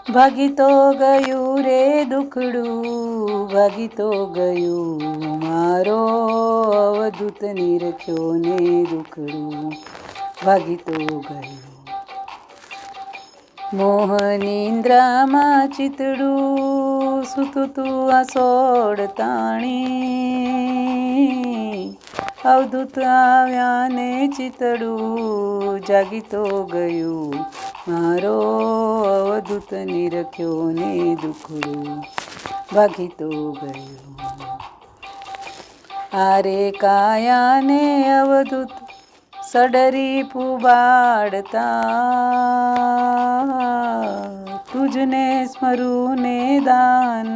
ભાગી તો ગયું રે દુખડું, ભાગી તો ગયું મારો અવધૂત નિરખ્યો ને દુખડું, ભાગી તો ગયું. મોહનિંદ્રામાં ચિતડું સૂતું તું આ સોળ તાણી, અવધૂત આવ્યા ને ચિતડું જાગી તો ગયું મારો અવધૂત નિરખ્યો ને દુખડું, ભાગી તો ગયું. આરે કાયા ને અવધૂત સડરી પુબાડતા, તુજને સ્મરું ને દાન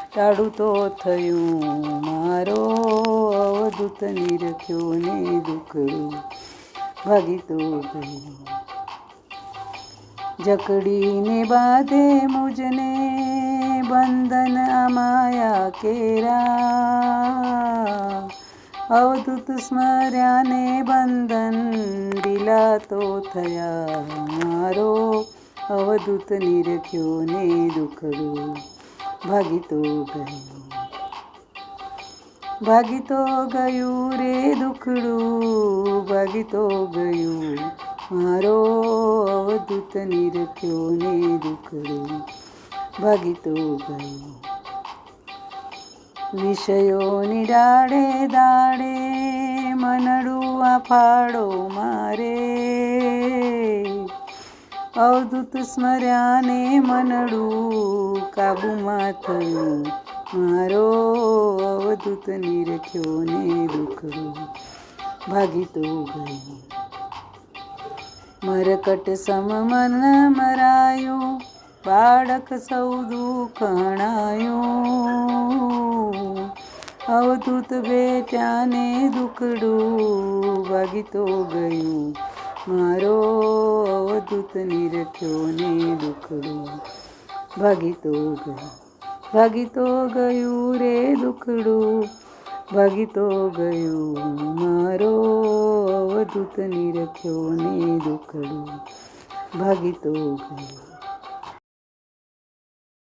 ટાળું તો થયું મારો અવધૂત નિરખ્યો ને દુખડું, ભાગી તો ગયું. જકડીને બાંધે મુજને બંધન અમાયા કેરા, અવધૂત સ્મર્યાને બંધન ઢીલા તો થયા મારો અવધૂત નિરખ્યો ને દુખડું, ભાગી તો ગયું. ભાગી તો ગયું રે દુખડું, ભાગી તો ગયું મારો અવધૂત નિરખ્યો ને દુખડું, ભાગી તો ગયું. વિષયોની ડાળે દાડે મનડું આ ફાળો મારે, અવધૂત સ્મર્યાને મનડું કાબુમાં થયું મારો અવધૂત નિરખ્યો ને દુખડું, ભાગી તો ગયું. મરકટ સમ મન મરાયું, બાળક સૌ દુખણાયું, અવધૂત બેટ્યાને દુખડું, ભાગી તો ગયું મારો અવધૂત નિરખ્યો ને દુખડું, ભાગી તો ગયું. ભાગી તો ગયું રે દુખડું, ભાગી તો ગયું મારો અવધૂત નિરખ્યો ને દુખડું, ભાગી તો ગયું.